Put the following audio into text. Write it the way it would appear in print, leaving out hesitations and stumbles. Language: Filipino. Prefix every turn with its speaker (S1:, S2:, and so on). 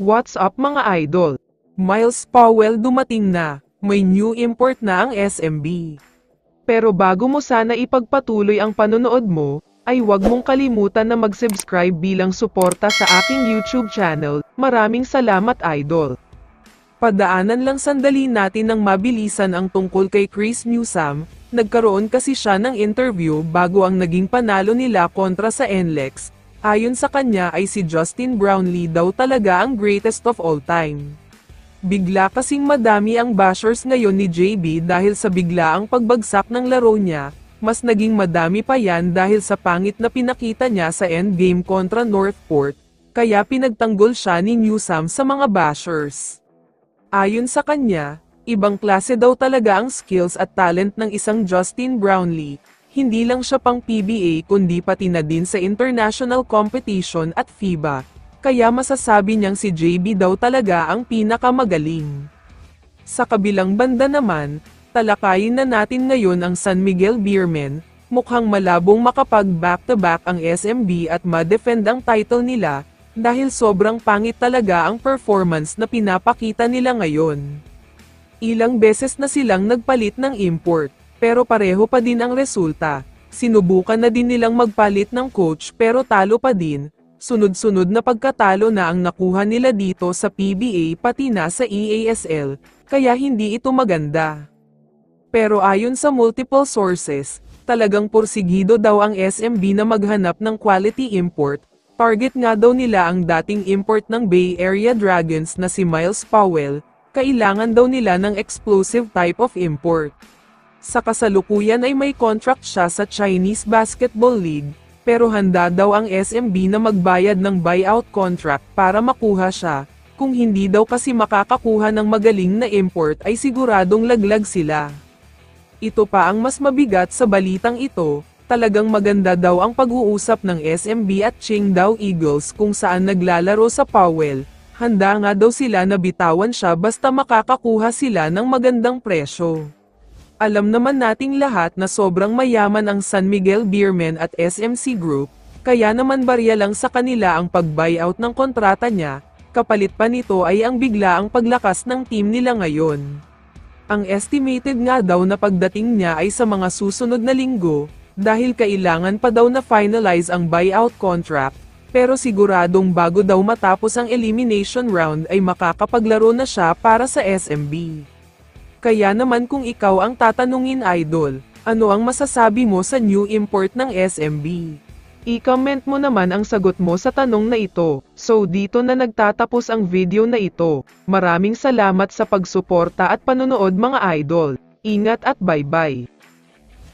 S1: What's up mga idol? Miles Powell dumating na, may new import na ang SMB. Pero bago mo sana ipagpatuloy ang panonood mo, ay huwag mong kalimutan na mag-subscribe bilang suporta sa aking YouTube channel. Maraming salamat idol. Padaanan lang sandali natin ng mabilisan ang tungkol kay Chris Newsome. Nagkaroon kasi siya ng interview bago ang naging panalo nila kontra sa NLEX. Ayon sa kanya ay si Justin Brownlee daw talaga ang greatest of all time. Bigla kasing madami ang bashers ngayon ni JB dahil sa biglaang pagbagsak ng laro niya, mas naging madami pa yan dahil sa pangit na pinakita niya sa endgame kontra Northport, kaya pinagtanggol siya ni Newsome sa mga bashers. Ayon sa kanya, ibang klase daw talaga ang skills at talent ng isang Justin Brownlee. Hindi lang siya pang PBA kundi pati na din sa international competition at FIBA, kaya masasabi niyang si JB daw talaga ang pinakamagaling. Sa kabilang banda naman, talakayin na natin ngayon ang San Miguel Beermen. Mukhang malabong makapag back-to-back ang SMB at ma-defend ang title nila, dahil sobrang pangit talaga ang performance na pinapakita nila ngayon. Ilang beses na silang nagpalit ng import, pero pareho pa din ang resulta. Sinubukan na din nilang magpalit ng coach pero talo pa din. Sunod-sunod na pagkatalo na ang nakuha nila dito sa PBA pati na sa EASL, kaya hindi ito maganda. Pero ayon sa multiple sources, talagang porsigido daw ang SMB na maghanap ng quality import. Target nga daw nila ang dating import ng Bay Area Dragons na si Miles Powell. Kailangan daw nila ng explosive type of import. Sa kasalukuyan ay may contract siya sa Chinese Basketball League, pero handa daw ang SMB na magbayad ng buyout contract para makuha siya. Kung hindi daw kasi makakakuha ng magaling na import ay siguradong laglag sila. Ito pa ang mas mabigat sa balitang ito, talagang maganda daw ang pag-uusap ng SMB at Qingdao Eagles kung saan naglalaro sa Powell. Handa nga daw sila na bitawan siya basta makakakuha sila ng magandang presyo. Alam naman nating lahat na sobrang mayaman ang San Miguel Beermen at SMC Group, kaya naman barya lang sa kanila ang pag-buyout ng kontrata niya, kapalit pa nito ay ang biglaang paglakas ng team nila ngayon. Ang estimated nga daw na pagdating niya ay sa mga susunod na linggo, dahil kailangan pa daw na finalize ang buyout contract, pero siguradong bago daw matapos ang elimination round ay makakapaglaro na siya para sa SMB. Kaya naman kung ikaw ang tatanungin idol, ano ang masasabi mo sa new import ng SMB? I-comment mo naman ang sagot mo sa tanong na ito. So dito na nagtatapos ang video na ito. Maraming salamat sa pagsuporta at panonood mga idol. Ingat at bye-bye.